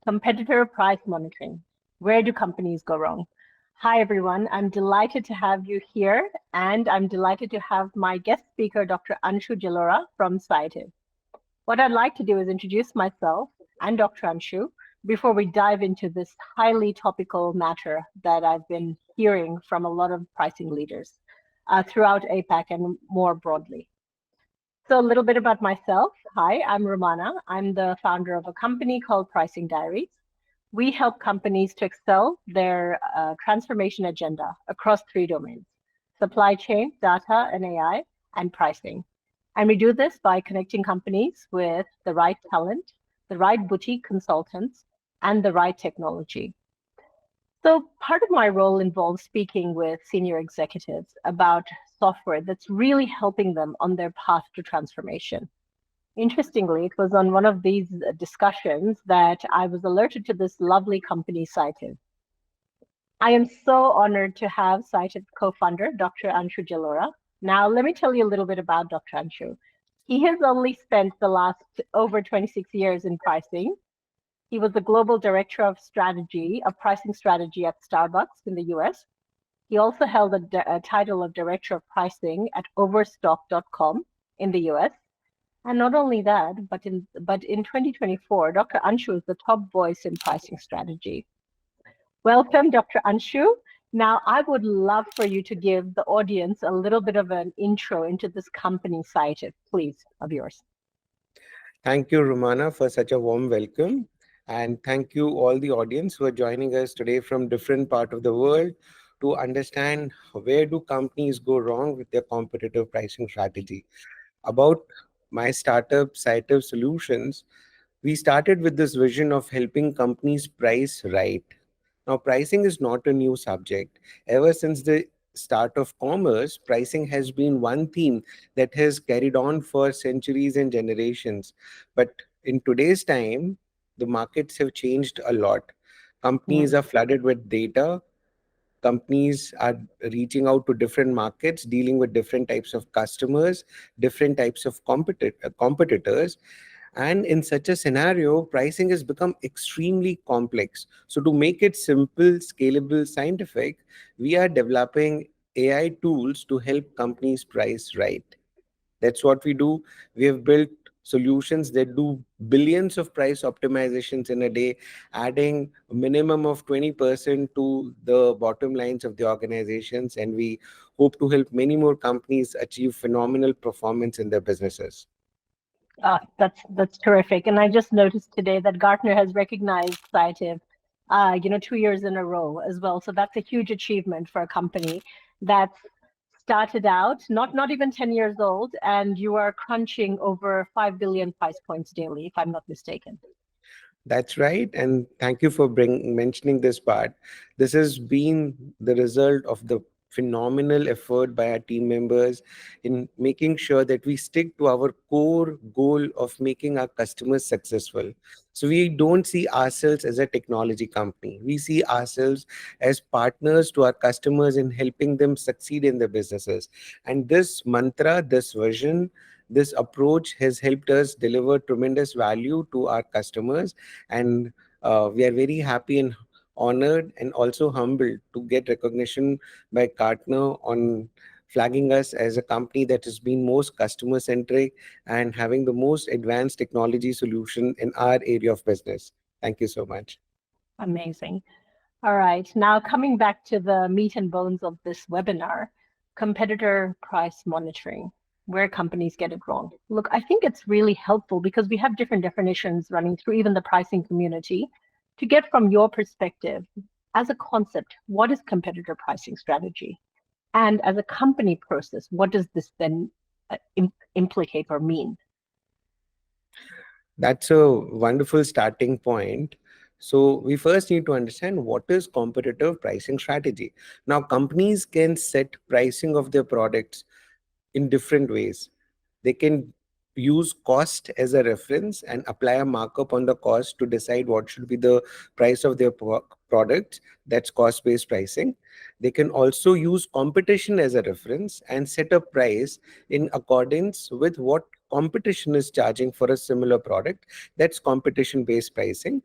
Competitor price monitoring. Where do companies go wrong? Hi, everyone. I'm delighted to have you here, and I'm delighted to have my guest speaker, Dr. Anshu Jalora from Sciative. What I'd like to do is introduce myself and Dr. Anshu before we dive into this highly topical matter that I've been hearing from a lot of pricing leaders throughout APAC and more broadly. So, a little bit about myself. Hi, I'm Rumana. I'm the founder of a company called Diaries. We help companies to excel their transformation agenda across three domains: supply chain, data and AI, and pricing. And we do this by connecting companies with the right talent, the right boutique consultants, and the right technology. So part of my role involves speaking with senior executives about software that's really helping them on their path to transformation. Interestingly, it was on one of these discussions that I was alerted to this lovely company, Sciative. I am so honored to have Sciative co-founder, Dr. Anshu Jalora. Now, let me tell you a little bit about Dr. Anshu. He has only spent the last over 26 years in pricing. He was the global director of pricing strategy at Starbucks in the US. He also held a title of director of pricing at Overstock.com in the US. And not only that, but in 2024, Dr. Anshu is the top voice in pricing strategy. Welcome, Dr. Anshu. Now, I would love for you to give the audience a little bit of an intro into this company, Sciative, please, of yours. Thank you, Rumana, for such a warm welcome. And thank you all the audience who are joining us today from different part of the world to understand where do companies go wrong with their competitive pricing strategy. About my startup, Sciative Solutions, we started with this vision of helping companies price right. Now, pricing is not a new subject. Ever since the start of commerce, pricing has been one theme that has carried on for centuries and generations. But in today's time, the markets have changed a lot. Companies Mm. are flooded with data. Companies are reaching out to different markets, dealing with different types of customers, different types of competitors. And in such a scenario, pricing has become extremely complex. So to make it simple, scalable, scientific, we are developing AI tools to help companies price right. That's what we do. We have built solutions that do billions of price optimizations in a day, adding a minimum of 20% to the bottom lines of the organizations. And we hope to help many more companies achieve phenomenal performance in their businesses. That's terrific. And I just noticed today that Gartner has recognized Sciative, 2 years in a row as well. So that's a huge achievement for a company that's started out not even 10 years old, and you are crunching over 5 billion price points daily, if I'm not mistaken. That's right. And thank you for mentioning this part. This has been the result of the phenomenal effort by our team members in making sure that we stick to our core goal of making our customers successful. So we don't see ourselves as a technology company. We see ourselves as partners to our customers in helping them succeed in their businesses. And this mantra, this vision, this approach has helped us deliver tremendous value to our customers, and we are very happy and honored and also humbled to get recognition by Gartner on flagging us as a company that has been most customer centric and having the most advanced technology solution in our area of business. Thank you so much. Amazing. All right. Now, coming back to the meat and bones of this webinar, competitor price monitoring, where companies get it wrong. Look, I think it's really helpful because we have different definitions running through even the pricing community. To get from your perspective, as a concept, what is competitor pricing strategy? And as a company process, what does this then implicate or mean? That's a wonderful starting point. So we first need to understand what is competitive pricing strategy. Now, companies can set pricing of their products in different ways. They can use cost as a reference and apply a markup on the cost to decide what should be the price of their products. That's cost-based pricing. They can also use competition as a reference and set a price in accordance with what competition is charging for a similar product. That's competition-based pricing.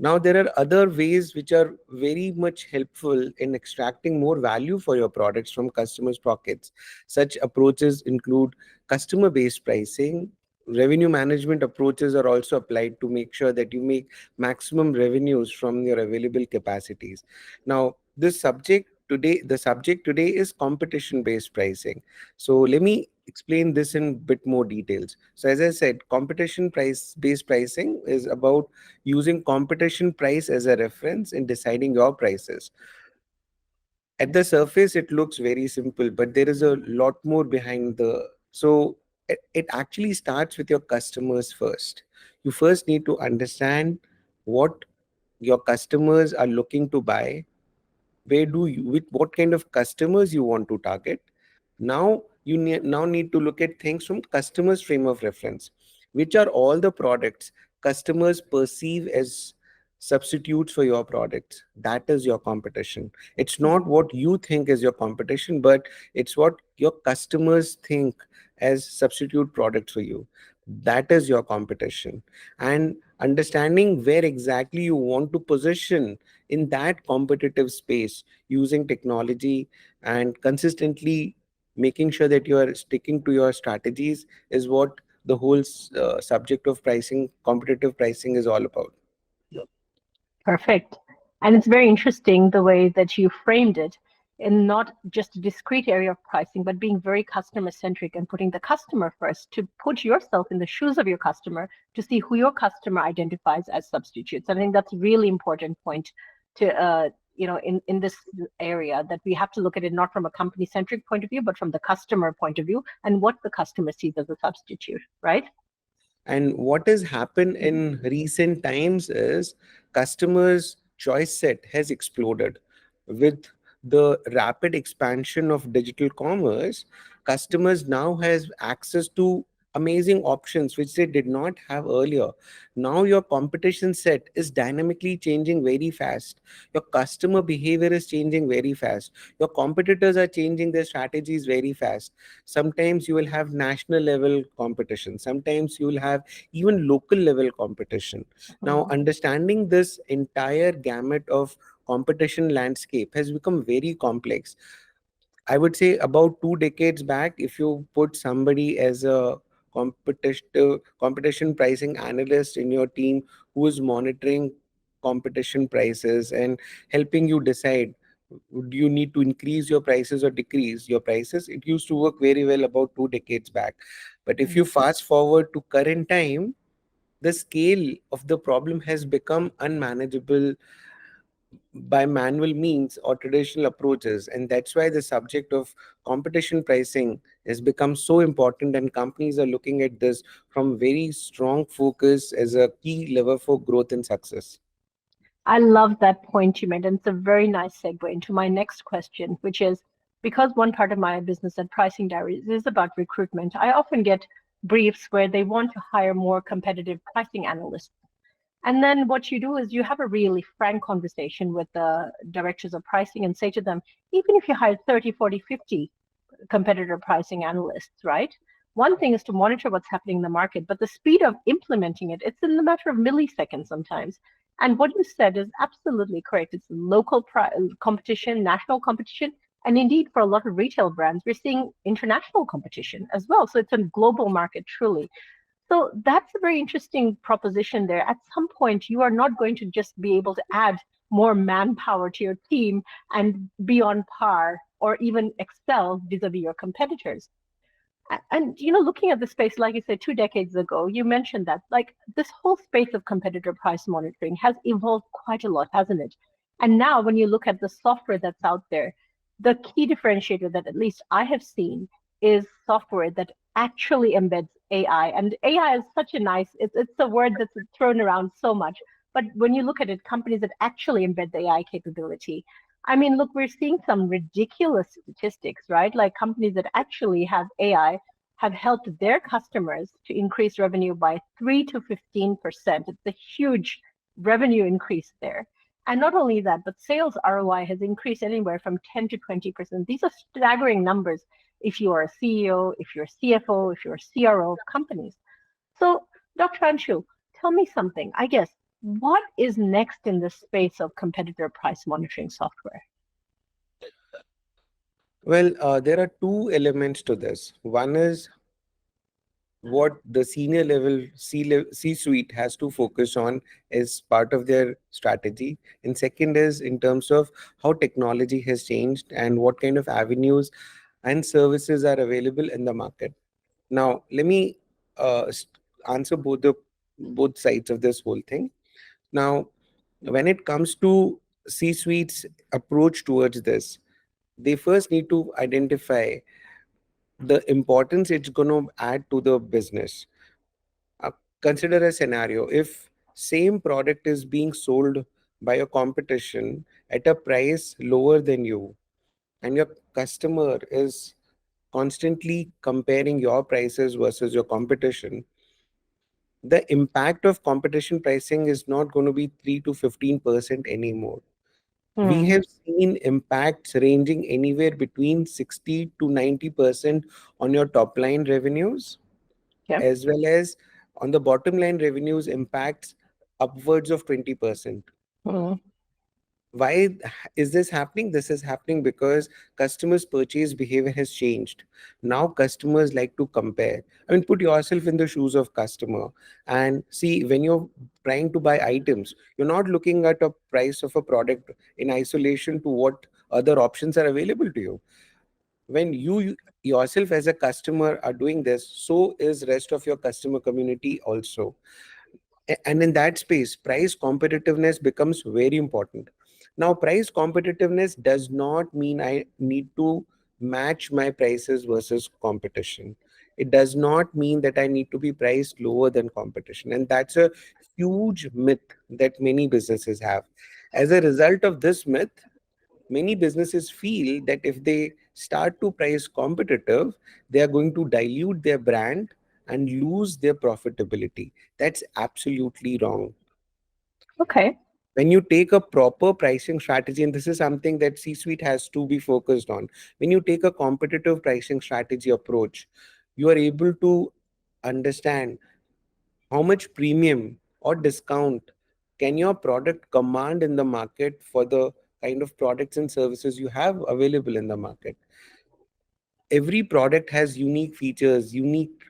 Now, there are other ways which are very much helpful in extracting more value for your products from customers' pockets. Such approaches include customer based pricing. Revenue management approaches are also applied to make sure that you make maximum revenues from your available capacities. Now, the subject today is competition based pricing. So, let me explain this in bit more details. So, as I said, competition price based pricing is about using competition price as a reference in deciding your prices. At the surface it looks very simple, but there is a lot more behind the so it actually starts with your customers first. You first need to understand what your customers are looking to buy, where do you with what kind of customers you want to target. Now now need to look at things from customers frame of reference. Which are all the products customers perceive as substitutes for your products? That is your competition. It's not Mhm. what you think is your competition, but it's what your customers think as substitute products for you. That is your competition. And understanding where exactly you want to position in that competitive space using technology and consistently making sure that you are sticking to your strategies is what the whole subject of pricing, competitive pricing, is all about. Perfect. And it's very interesting the way that you framed it in not just a discrete area of pricing, but being very customer centric and putting the customer first to put yourself in the shoes of your customer to see who your customer identifies as substitutes. I think that's a really important point to, in this area that we have to look at it not from a company centric point of view, but from the customer point of view and what the customer sees as a substitute, right? And what has happened in recent times is customers' choice set has exploded. With the rapid expansion of digital commerce, customers now has access to amazing options which they did not have earlier. Now your competition set is dynamically changing very fast. Your customer behavior is changing very fast. Your competitors are changing their strategies very fast. Sometimes you will have national level competition, sometimes you will have even local level competition. Now Mhm. understanding this entire gamut of competition landscape has become very complex. I would say about 2 decades back, if you put somebody as a competition pricing analyst in your team who is monitoring competition prices and helping you decide would you need to increase your prices or decrease your prices, it used to work very well about 2 decades back. But if you Mhm. fast forward to current time, the scale of the problem has become unmanageable by manual means or traditional approaches, and that's why the subject of competition pricing has become so important, and companies are looking at this from very strong focus as a key lever for growth and success. I love that point you made, and it's a very nice segue into my next question, which is because one part of my business at Pricing Diaries is about recruitment, I often get briefs where they want to hire more competitive pricing analysts. And then what you do is you have a really frank conversation with the directors of pricing and say to them, even if you hire 30, 40, 50 competitor pricing analysts, right? One thing is to monitor what's happening in the market, but the speed of implementing it, it's in the matter of milliseconds sometimes. And what you said is absolutely correct. It's local competition, national competition, and indeed for a lot of retail brands, we're seeing international competition as well. So it's a global market, truly. So that's a very interesting proposition there. At some point, you are not going to just be able to add more manpower to your team and be on par or even excel vis-a-vis your competitors. And looking at the space, like you said, 2 decades ago, you mentioned that like this whole space of competitor price monitoring has evolved quite a lot, hasn't it? And now when you look at the software that's out there, the key differentiator that at least I have seen is software that actually embeds AI. And AI is such a nice, it's a word that's thrown around so much. But when you look at it, companies that actually embed the AI capability, I mean, look, we're seeing some ridiculous statistics, right? Like companies that actually have AI have helped their customers to increase revenue by 3 to 15%. It's a huge revenue increase there. And not only that, but sales ROI has increased anywhere from 10 to 20%. These are staggering numbers if you are a CEO, if you're a CFO, if you're a CRO of companies. So, Dr. Anshu, tell me something. I guess What is next in the space of competitor price monitoring software? Well, there are two elements to this. One is what the senior level C-suite has to focus on as part of their strategy. And second is in terms of how technology has changed and what kind of avenues and services are available in the market. Now, let me answer both sides of this whole thing. Now, when it comes to C-suite's approach towards this, they first need to identify the importance it's going to add to the business. Uh, Consider a scenario: if same product is being sold by a competition at a price lower than you, and your customer is constantly comparing your prices versus your competition, the impact of competition pricing is not going to be 3 to 15% anymore. We Hmm. have seen impacts ranging anywhere between 60 to 90% on your top line revenues, Yeah. as well as on the bottom line revenues impacts upwards of 20%. Hmm. Why is this happening? This is happening because customers purchase behavior has changed. Now customers like to compare. I mean, put yourself in the shoes of customer and see, when you're trying to buy items, you're not looking at a price of a product in isolation to what other options are available to you. When you yourself as a customer are doing this, so is rest of your customer community also. And in that space, price competitiveness becomes very important. Now, price competitiveness does not mean I need to match my prices versus competition. It does not mean that I need to be priced lower than competition, and that's a huge myth that many businesses have. As a result of this myth, many businesses feel that if they start to price competitive, they are going to dilute their brand and lose their profitability. That's absolutely wrong. Okay. When you take a proper pricing strategy, and this is something that C-suite has to be focused on, when you take a competitive pricing strategy approach, you are able to understand how much premium or discount can your product command in the market for the kind of products and services you have available in the market. Every product has unique features, unique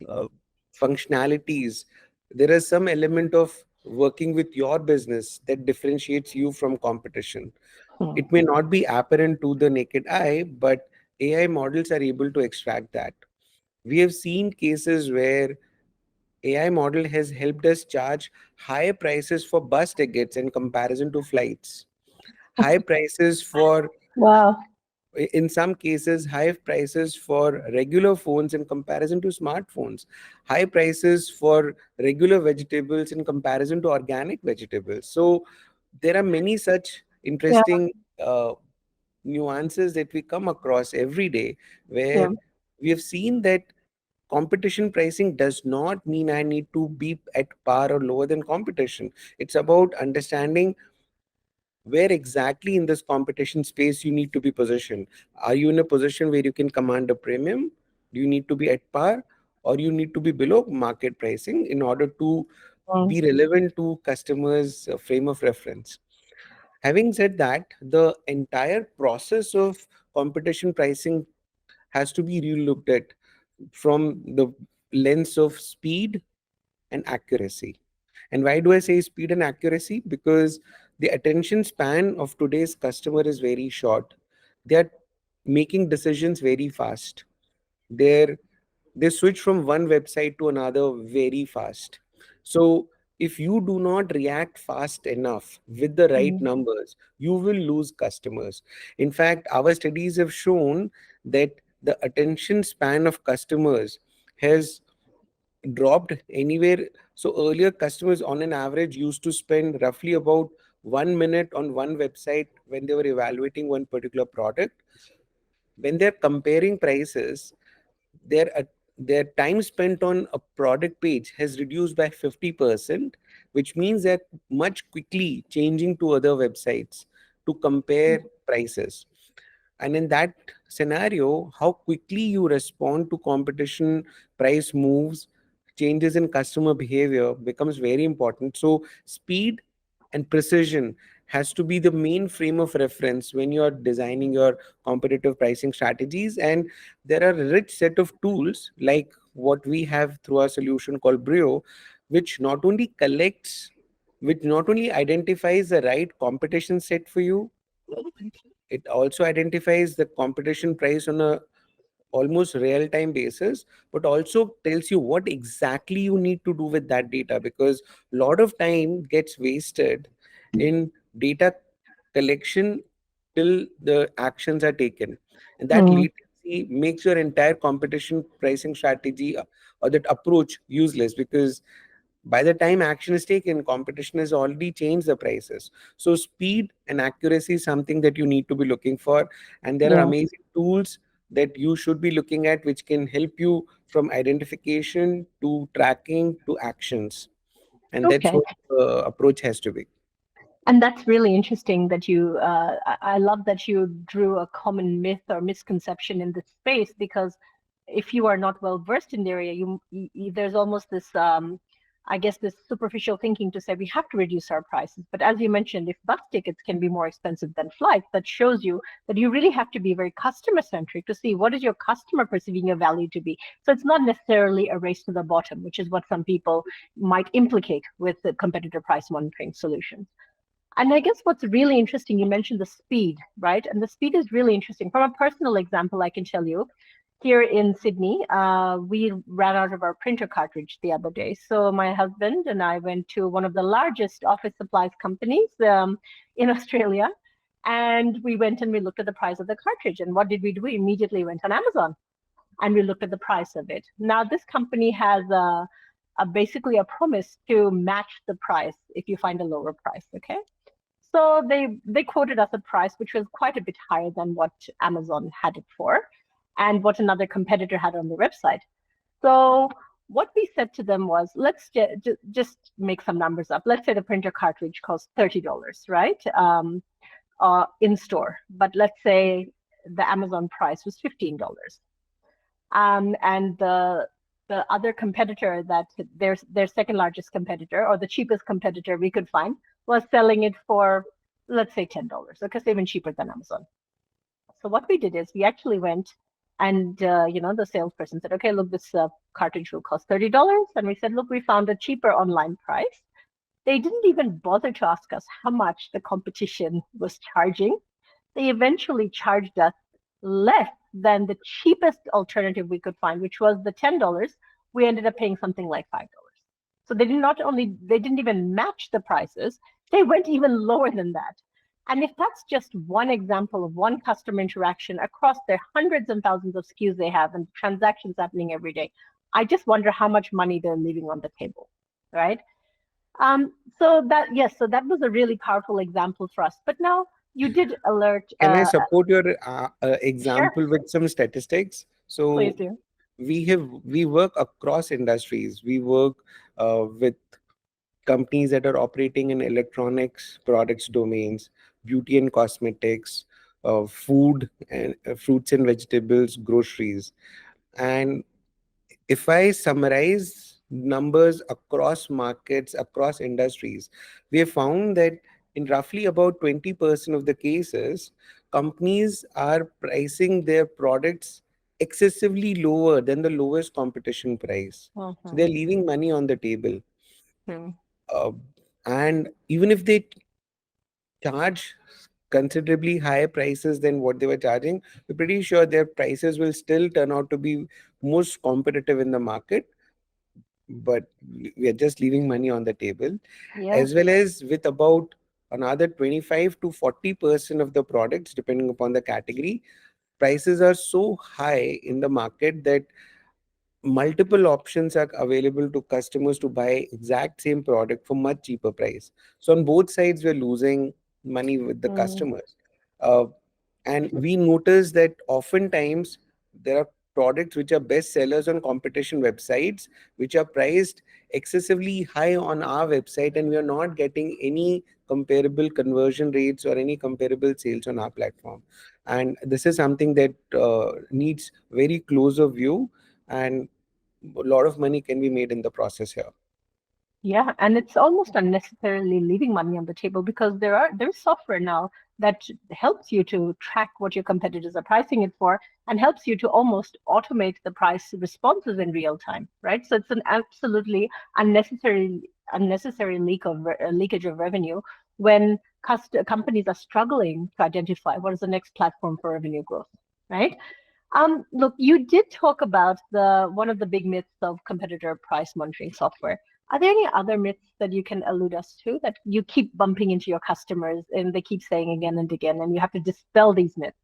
uh, functionalities. There is some element of working with your business that differentiates you from competition. Hmm. It may not be apparent to the naked eye, but AI models are able to extract that. We have seen cases where AI model has helped us charge higher prices for bus tickets in comparison to flights, high prices for, Wow. in some cases, high prices for regular phones in comparison to smartphones, high prices for regular vegetables in comparison to organic vegetables. So there are many such Yeah. interesting nuances that we come across every day, Yeah. where we have seen that competition pricing does not mean I need to be at par or lower than competition. It's about understanding where exactly in this competition space you need to be positioned. Are you in a position where you can command a premium? Do you need to be at par, or you need to be below market pricing in order to Hmm. be relevant to customers' frame of reference? Having said that, the entire process of competition pricing has to be relooked at from the lens of speed and accuracy. And why do I say speed and accuracy? Because the attention span of today's customer is very short. They are making decisions very fast. They're they switch from one website to another very fast. So if you do not react fast enough with the right Hmm. numbers, you will lose customers. In fact, our studies have shown that the attention span of customers has dropped anywhere. So earlier, customers on an average used to spend roughly about 1 minute on one website when they were evaluating one particular product. When they're comparing prices, their time spent on a product page has reduced by 50%, which means they're much quickly changing to other websites to compare prices. And in that scenario, how quickly you respond to competition price moves changes in customer behavior becomes very important. So speed and precision has to be the main frame of reference when you are designing your competitive pricing strategies. And there are a rich set of tools like what we have through our solution called Brio, which not only collects, which not only identifies the right competition set for you, it also identifies the competition price on a almost real time basis, but also tells you what exactly you need to do with that data, because a lot of time gets wasted in data collection till the actions are taken, and that Mm. latency makes your entire competition pricing strategy or that approach useless, because by the time action is taken, competition has already changed the prices. So speed and accuracy is something that you need to be looking for, and there are Yeah. amazing tools that you should be looking at which can help you from identification to tracking to actions, and that's Okay. what the approach has to be. And that's really interesting that I love that you drew a common myth or misconception in this space, because if you are not well versed in the area, there's almost this, I guess, this superficial thinking to say we have to reduce our prices. But as you mentioned, if bus tickets can be more expensive than flights, that shows you that you really have to be very customer centric to see what is your customer perceiving your value to be. So it's not necessarily a race to the bottom, which is what some people might implicate with the competitor price monitoring solutions. And I guess what's really interesting, you mentioned the speed, right? And the speed is really interesting. From a personal example, I can tell you, here in Sydney, we ran out of our printer cartridge the other day. So my husband and I went to one of the largest office supplies companies in Australia. And we went and we looked at the price of the cartridge. And what did we do? We immediately went on Amazon and we looked at the price of it. Now, this company has basically a promise to match the price if you find a lower price, okay? So they quoted us a price which was quite a bit higher than what Amazon had it for and what another competitor had on their website. So what we said to them was, let's just make some numbers up. Let's say the printer cartridge costs $30, right? In store. But let's say the Amazon price was $15. And the other competitor, that their second largest competitor, or the cheapest competitor we could find, was selling it for, let's say, $10, because even cheaper than Amazon. So what we did is we actually went and the salesperson said, okay, look, this cartridge will cost $30. And we said, look, we found a cheaper online price. They didn't even bother to ask us how much the competition was charging. They eventually charged us less than the cheapest alternative we could find, which was the $10. We ended up paying something like $5. So they didn't even match the prices, they went even lower than that. And if that's just one example of one customer interaction across their hundreds and thousands of SKUs they have and transactions happening every day, I just wonder how much money they're leaving on the table, right? So that was a really powerful example for us. But now you did alert. Can I support your Sure, example with some statistics? please So do. we work across industries. We work with companies that are operating in electronics products domains, beauty and cosmetics, food and fruits and vegetables, groceries. And if I summarize numbers across markets, across industries, we have found that in roughly about 20% of the cases, companies are pricing their products excessively lower than the lowest competition price. So they're Mm-hmm. leaving money on the table. Hmm. Uh, and even if they charge considerably higher prices than what they were charging, we're pretty sure their prices will still turn out to be most competitive in the market, but we are just leaving money on the table. Yeah. As well as with about another 25 to 40% of the products, depending upon the category, prices are so high in the market that multiple options are available to customers to buy exact same product for much cheaper price. So on both sides we're losing money with the Mm. customers. uh, and we notice that oftentimes there are products which are best sellers on competition websites which are priced excessively high on our website, and we are not getting any comparable conversion rates or any comparable sales on our platform. And this is something that needs very closer view, and a lot of money can be made in the process here. Yeah, and it's almost unnecessarily leaving money on the table because there's software now that helps you to track what your competitors are pricing it for and helps you to almost automate the price responses in real time, right? So it's an absolutely unnecessary leakage of revenue when companies are struggling to identify what is the next platform for revenue growth, right? Look, you did talk about the one of the big myths of competitor price monitoring software. Are there any other myths that you can allude us to that you keep bumping into your customers and they keep saying again and again, and you have to dispel these myths?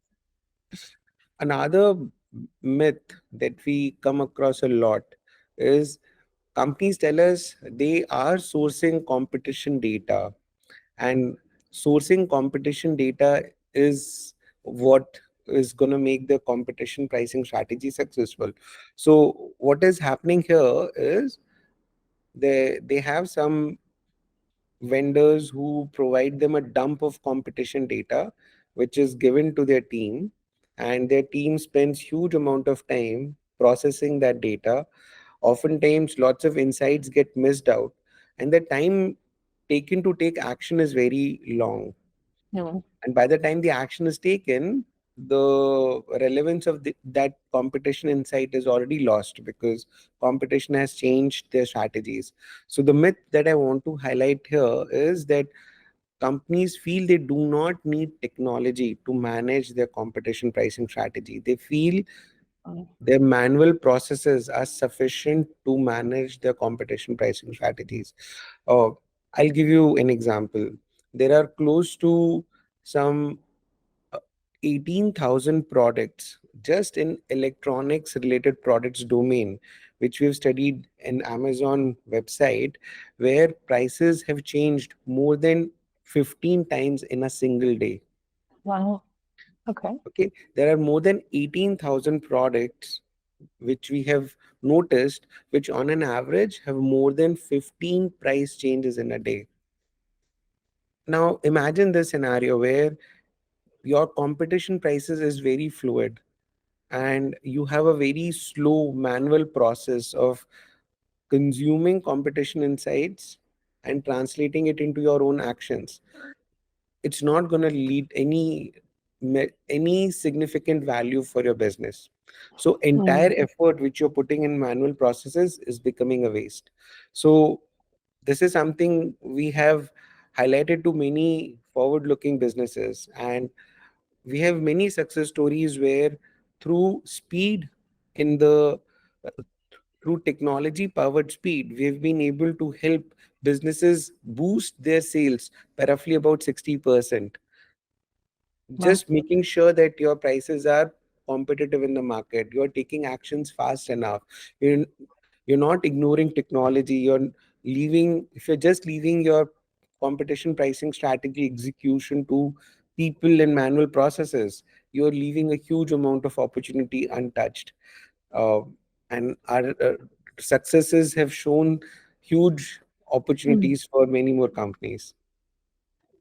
Another myth that we come across a lot is companies tell us they are sourcing competition data, and sourcing competition data is what is going to make the competition pricing strategy successful. So what is happening here is they have some vendors who provide them a dump of competition data which is given to their team, and their team spends huge amount of time processing that data. Oftentimes lots of insights get missed out, and the time taken to take action is very long, No. and by the time the action is taken, the relevance of that competition insight is already lost because competition has changed their strategies. So the myth that I want to highlight here is that companies feel they do not need technology to manage their competition pricing strategy. They feel their manual processes are sufficient to manage their competition pricing strategies. uh, I'll give you an example. There are close to some uh, 18,000 products just in electronics related products domain, which we've studied in Amazon website, where prices have changed more than 15 times in a single day. Wow. Okay. Okay, there are more than 18,000 products which we have noticed, which on an average have more than 15 price changes in a day. Now imagine this scenario where your competition prices is very fluid, and you have a very slow manual process of consuming competition insights and translating it into your own actions. It's not going to lead any significant value for your business. So entire Mm. effort which you're putting in manual processes is becoming a waste. So this is something we have highlighted to many forward looking businesses, and we have many success stories where through speed in the through technology powered speed, we've been able to help businesses boost their sales by roughly about 60%. Wow. Just making sure that your prices are competitive in the market, you're taking actions fast enough, you're, you're not ignoring technology, if you're just leaving your competition pricing strategy execution to people and manual processes, you're leaving a huge amount of opportunity untouched. uh, and our successes have shown huge Mm. opportunities for many more companies.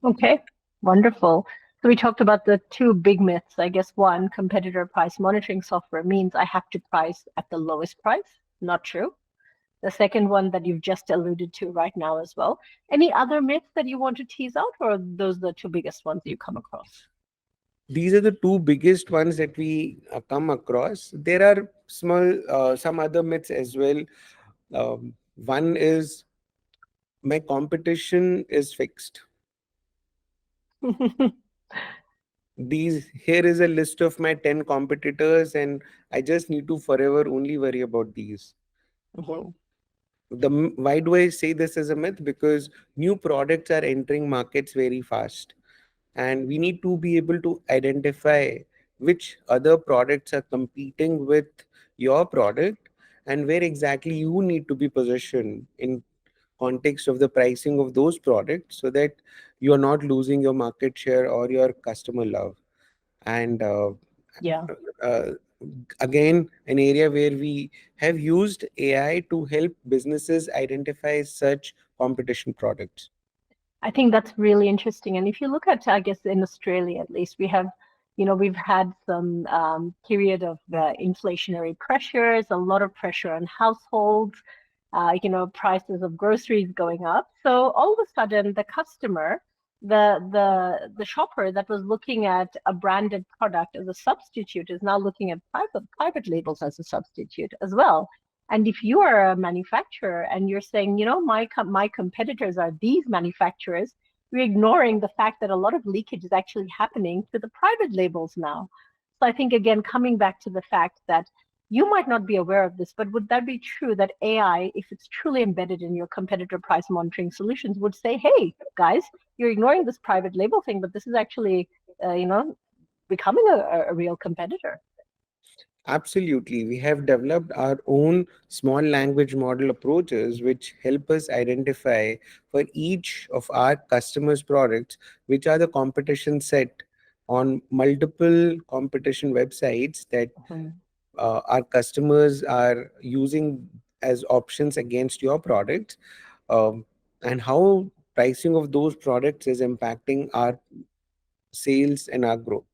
Okay. Wonderful. So we talked about the two big myths. I guess one, competitor price monitoring software means I have to price at the lowest price. Not true. The second one that you've just alluded to right now as well. Any other myths that you want to tease out, or are those the two biggest ones you come across? These are the two biggest ones that we come across. There are some other myths as well. One is my competition is fixed. These Here is a list of my 10 competitors, and I just need to forever only worry about these. Mhm. Why do I say this as a myth? Because new products are entering markets very fast, and we need to be able to identify which other products are competing with your product and where exactly you need to be positioned in context of the pricing of those products, so that you are not losing your market share or your customer love. And Yeah. uh, again, an area where we have used AI to help businesses identify such competition products. I think that's really interesting. And if you look at, I guess in Australia at least, we have We've had some period of inflationary pressures, a lot of pressure on households, prices of groceries going up. So all of a sudden, the customer, the shopper that was looking at a branded product as a substitute is now looking at private labels as a substitute as well. And if you are a manufacturer and you're saying, my competitors are these manufacturers, we're ignoring the fact that a lot of leakage is actually happening to the private labels now. So I think, again, coming back to the fact that you might not be aware of this, but would that be true that AI, if it's truly embedded in your competitor price monitoring solutions, would say, hey, guys, you're ignoring this private label thing, but this is actually, becoming a real competitor? Absolutely. We have developed our own small language model approaches which help us identify for each of our customers' products which are the competition set on multiple competition websites that Mhm. our customers are using as options against your products, um, and how pricing of those products is impacting our sales and our growth.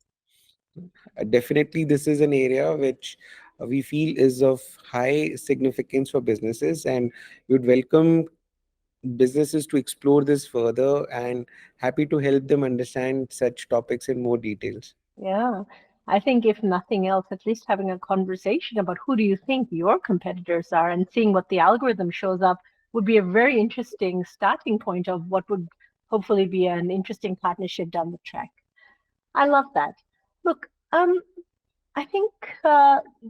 Definitely, this is an area which we feel is of high significance for businesses, and we would welcome businesses to explore this further and happy to help them understand such topics in more details. Yeah. I think if nothing else, at least having a conversation about who do you think your competitors are and seeing what the algorithm shows up would be a very interesting starting point of what would hopefully be an interesting partnership down the track. I love that. Look, I think,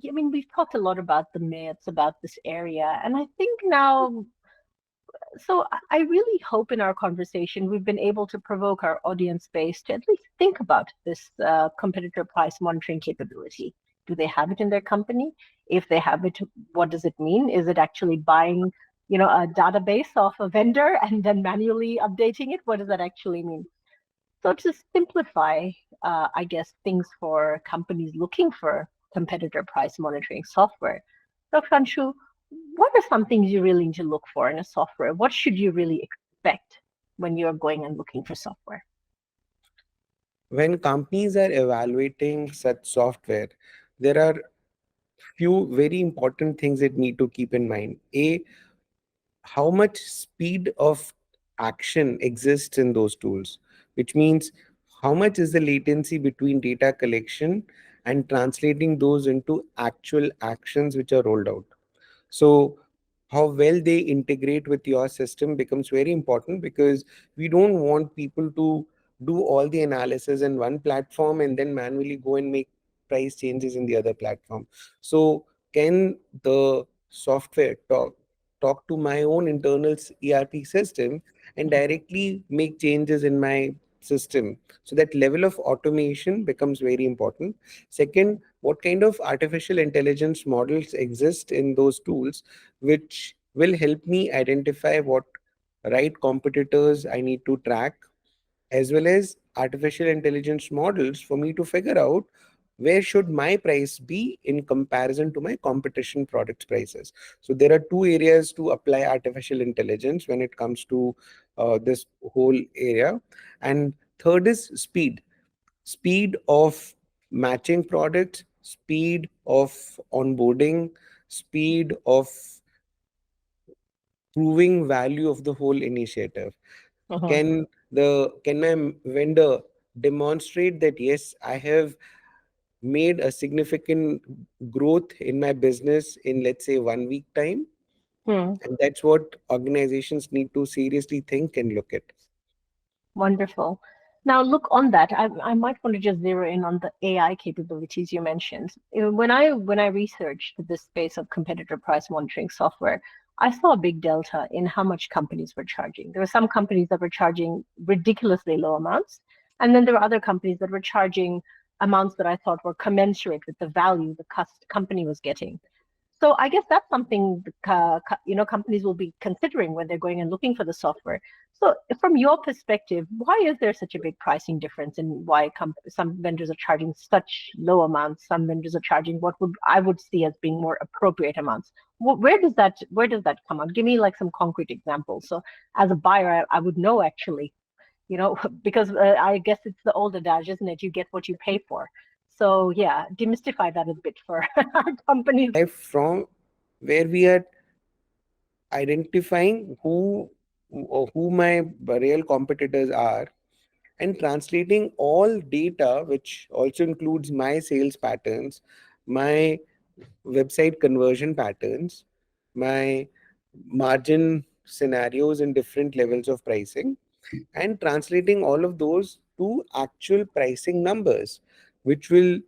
we've talked a lot about the myths about this area, and I think now, so I really hope in our conversation we've been able to provoke our audience base to at least think about this competitor price monitoring capability. Do they have it in their company? If they have it, what does it mean? Is it actually buying, a database of a vendor and then manually updating it? What does that actually mean? So to simplify, I guess, things for companies looking for competitor price monitoring software, Dr. Anshu, what are some things you really need to look for in a software? What should you really expect when you're going and looking for software? When companies are evaluating such software, there are few very important things that need to keep in mind. A, how much speed of action exists in those tools, which means how much is the latency between data collection and translating those into actual actions which are rolled out. So how well they integrate with your system becomes very important, because we don't want people to do all the analysis in one platform and then manually go and make price changes in the other platform. So can the software talk to my own internal ERP system and Mhm. directly make changes in my system? So that level of automation becomes very important. Second, what kind of artificial intelligence models exist in those tools which will help me identify what right competitors I need to track, as well as artificial intelligence models for me to figure out where should my price be in comparison to my competition products prices. So there are two areas to apply artificial intelligence when it comes to this whole area. And third is speed of matching products, speed of onboarding, speed of proving value of the whole initiative. Mhm. Can my vendor demonstrate that yes, I have made a significant growth in my business in, let's say, 1 week time? Hmm. And that's what organizations need to seriously think and look at. Wonderful. Now, look on that. I might want to just zero in on the AI capabilities you mentioned. When I researched this space of competitor price monitoring software, I saw a big delta in how much companies were charging. There were some companies that were charging ridiculously low amounts, and then there were other companies that were charging amounts that I thought were commensurate with the value the company was getting. So I guess that's something companies will be considering when they're going and looking for the software. So from your perspective, why is there such a big pricing difference in why some vendors are charging such low amounts, some vendors are charging what would I would see as being more appropriate amounts? Where does that come out? Give me like some concrete examples. So as a buyer, I would know actually. because I guess it's the old adage, isn't it? You get what you pay for. So yeah, demystify that a bit for our companies. From where we are identifying who my real competitors are, and translating all data, which also includes my sales patterns, my website conversion patterns, my margin scenarios in different levels of pricing, and translating all of those to actual pricing numbers, which will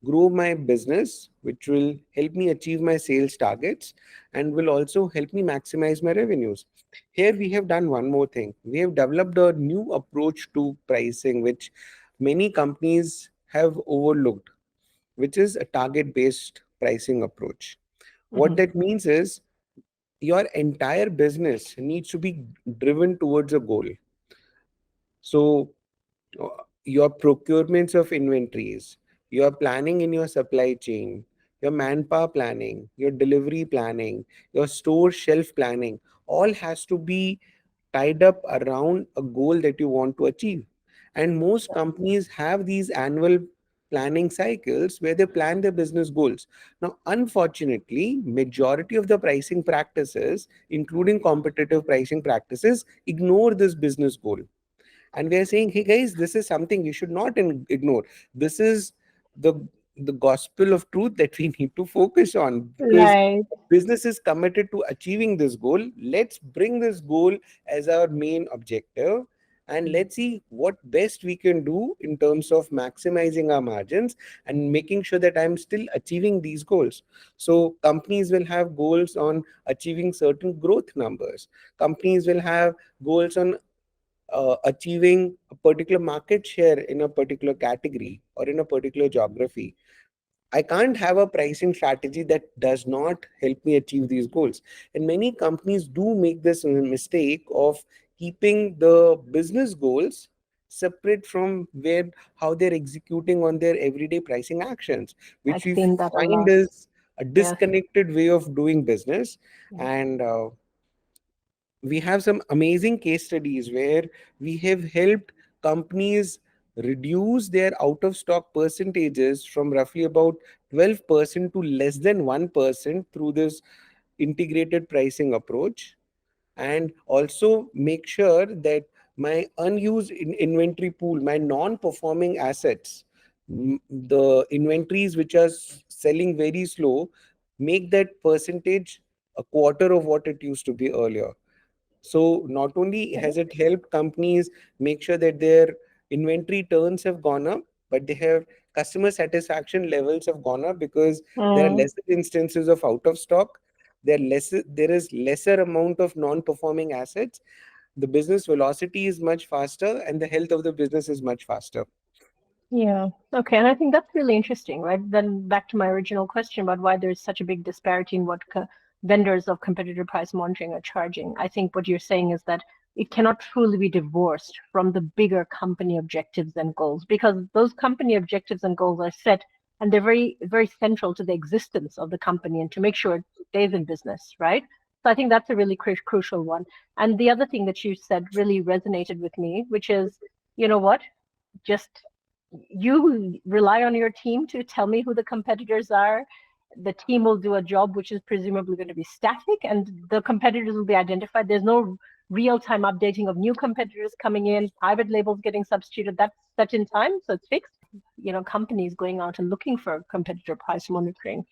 grow my business, which will help me achieve my sales targets, and will also help me maximize my revenues. Here, we have done one more thing. We have developed a new approach to pricing, which many companies have overlooked, which is a target based pricing approach. What Mhm. that means is your entire business needs to be driven towards a goal. So, uh, your procurements of inventories, your planning in your supply chain, your manpower planning, your delivery planning, your store shelf planning, all has to be tied up around a goal that you want to achieve. And most companies have these annual planning cycles where they plan their business goals. Now, unfortunately, majority of the pricing practices, including competitive pricing practices, ignore this business goal, and we are saying, hey guys, this is something you should not ignore. This is the the gospel of truth that we need to focus on, because Right. business is committed to achieving this goal. Let's bring this goal as our main objective, and let's see what best we can do in terms of maximizing our margins and making sure that I'm still achieving these goals. So companies will have goals on achieving certain growth numbers. Companies will have goals on achieving a particular market share in a particular category or in a particular geography. I can't have a pricing strategy that does not help me achieve these goals. And many companies do make this mistake of keeping the business goals separate from where how they're executing on their everyday pricing actions, which I've we seen that a find lot. is a Yes. disconnected way of doing business. Yeah. And we have some amazing case studies where we have helped companies reduce their out of stock percentages from roughly about 12% to less than 1% through this integrated pricing approach, and also make sure that my unused inventory pool, my non-performing assets, the inventories which are selling very slow, make that percentage a quarter of what it used to be earlier. So not only has it helped companies make sure that their inventory turns have gone up, but they have customer satisfaction levels have gone up because there are Mm, lesser instances of out of stock. There is lesser amount of non-performing assets. The business velocity is much faster, and the health of the business is much faster. yeah. Okay. And I think that's really interesting, right? Then back to my original question about why there's such a big disparity in what vendors of competitor price monitoring are charging. I think what you're saying is that it cannot truly be divorced from the bigger company objectives and goals, because those company objectives and goals are set and they're very, very central to the existence of the company and to make sure it stays in business, right? So I think that's a really crucial one. And the other thing that you said really resonated with me, which is, you know what? Just you rely on your team to tell me who the competitors are. The team will do a job which is presumably going to be static, and the competitors will be identified. There's no real-time updating of new competitors coming in, private labels getting substituted. That's set in time, so it's fixed. Companies going out and looking for competitor price monitoring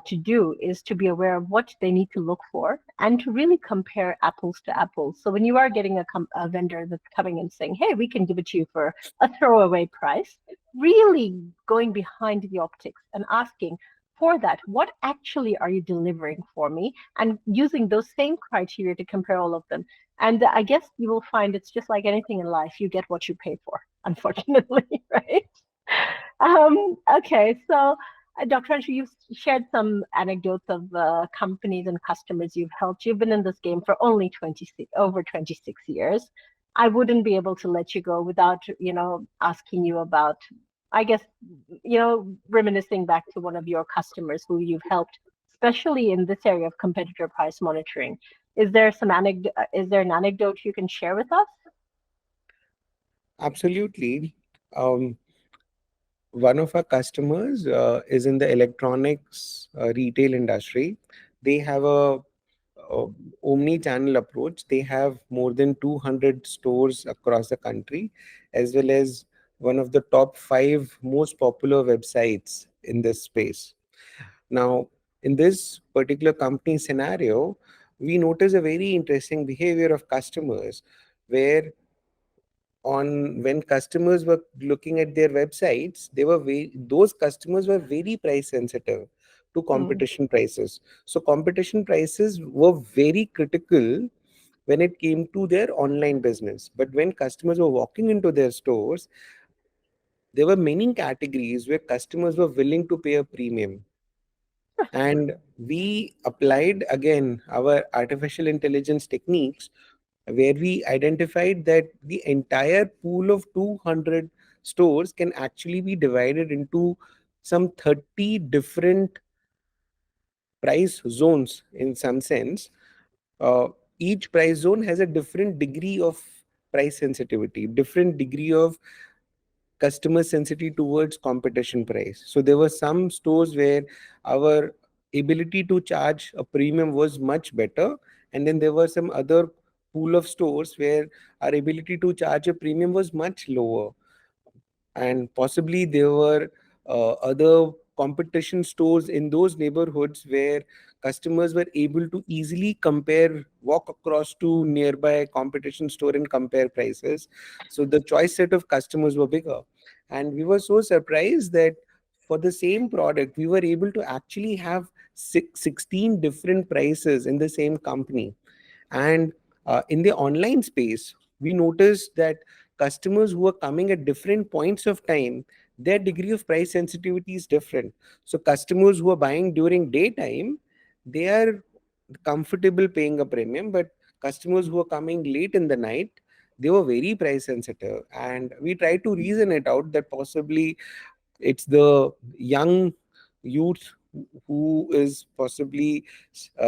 to do is to be aware of what they need to look for and to really compare apples to apples. So when you are getting a vendor that's coming and saying, hey, we can give it to you for a throwaway price, really going behind the optics and asking for that, what actually are you delivering for me? And using those same criteria to compare all of them. And I guess you will find it's just like anything in life, you get what you pay for, unfortunately, right? Okay, so Dr. Anshu, you've shared some anecdotes of companies and customers you've helped. You've been in this game for only 26, over 26 years. I wouldn't be able to let you go without, asking you about, I guess, reminiscing back to one of your customers who you've helped, especially in this area of competitor price monitoring. Is there an anecdote you can share with us? Absolutely. Um, One of our customers is in the electronics retail industry. They have a omni-channel approach. They have more than 200 stores across the country, as well as one of the top five most popular websites in this space. Now, in this particular company scenario, we notice a very interesting behavior of customers where on when customers were looking at their websites, those customers were very price sensitive to Mm. competition prices. So competition prices were very critical when it came to their online business. But when customers were walking into their stores, there were many categories where customers were willing to pay a premium. And we applied again our artificial intelligence techniques where we identified that the entire pool of 200 stores can actually be divided into some 30 different price zones in some sense. uh, each price zone has a different degree of price sensitivity, different degree of customer sensitivity towards competition price. So there were some stores where our ability to charge a premium was much better, and then there were some other pool of stores where our ability to charge a premium was much lower, and possibly there were other competition stores in those neighborhoods where customers were able to easily compare, walk across to nearby competition store and compare prices. So the choice set of customers were bigger, and we were so surprised that for the same product we were able to actually have 16 different prices in the same company. And in the online space, we noticed that customers who are coming at different points of time, their degree of price sensitivity is different. So customers who are buying during daytime, they are comfortable paying a premium, but customers who are coming late in the night, they were very price sensitive. And we tried to reason it out that possibly it's the young youth who is possibly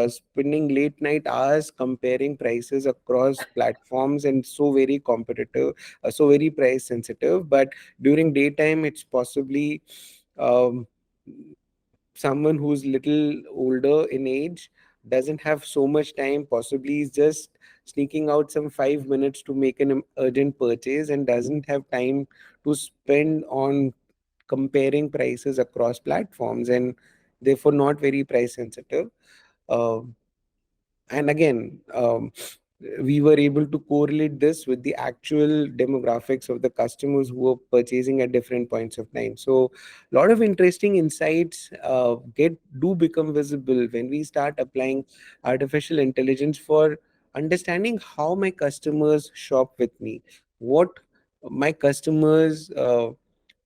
spending late night hours comparing prices across platforms and so very competitive, so very price sensitive. But during daytime it's possibly um, someone who's little older in age, doesn't have so much time, possibly is just sneaking out some 5 minutes to make an urgent purchase and doesn't have time to spend on comparing prices across platforms, and therefore not very price sensitive. Um and again, we were able to correlate this with the actual demographics of the customers who were purchasing at different points of time. So a lot of interesting insights get do become visible when we start applying artificial intelligence for understanding how my customers shop with me, what my customers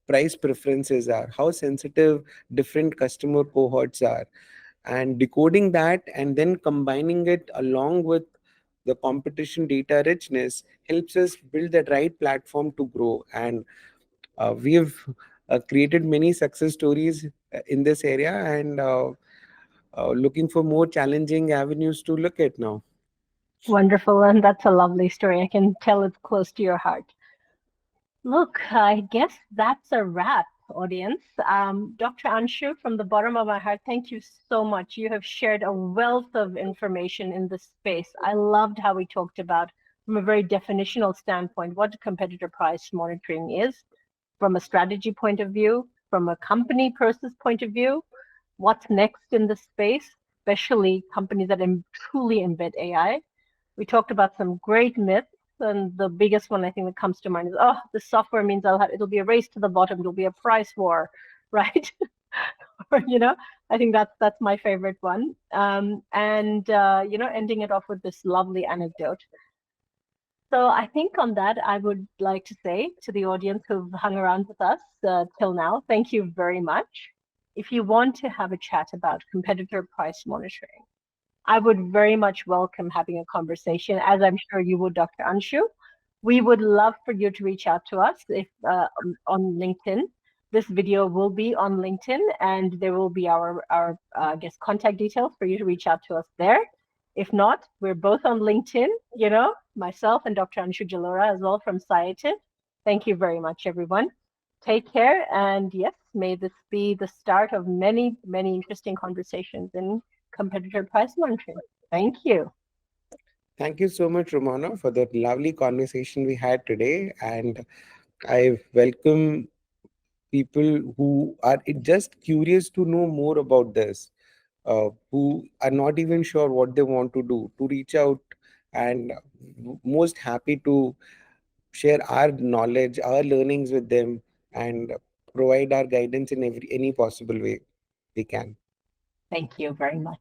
price preferences are, how sensitive different customer cohorts are, and decoding that and then combining it along with the competition data richness helps us build the right platform to grow. And we have created many success stories in this area, and looking for more challenging avenues to look at now. Wonderful, and that's a lovely story. I can tell it's close to your heart. Look, I guess that's a wrap, audience. Dr. Anshu, from the bottom of my heart, thank you so much. You have shared a wealth of information in this space. I loved how we talked about, from a very definitional standpoint, what competitor price monitoring is, from a strategy point of view, from a company process point of view, what's next in the space, especially companies that truly embed AI. We talked about some great myths, and the biggest one I think that comes to mind is, oh, the software means it'll be a race to the bottom, it'll be a price war, right? Or, I think that's my favorite one. And ending it off with this lovely anecdote. So I think on that, I would like to say to the audience who've hung around with us till now, thank you very much. If you want to have a chat about competitor price monitoring, I would very much welcome having a conversation, as I'm sure you would, Dr. Anshu. We would love for you to reach out to us if on LinkedIn. This video will be on LinkedIn, and there will be our I guess contact details for you to reach out to us there. If not, we're both on LinkedIn. Myself and Dr. Anshu Jalora as well from Sciative. Thank you very much, everyone. Take care. And yes, may this be the start of many, many interesting conversations in competitor price monitoring. Thank you. Thank you so much, Romana, for the lovely conversation we had today. And I welcome people who are just curious to know more about this, who are not even sure what they want to do, to reach out, and most happy to share our knowledge, our learnings with them, and provide our guidance in any possible way we can. Thank you very much.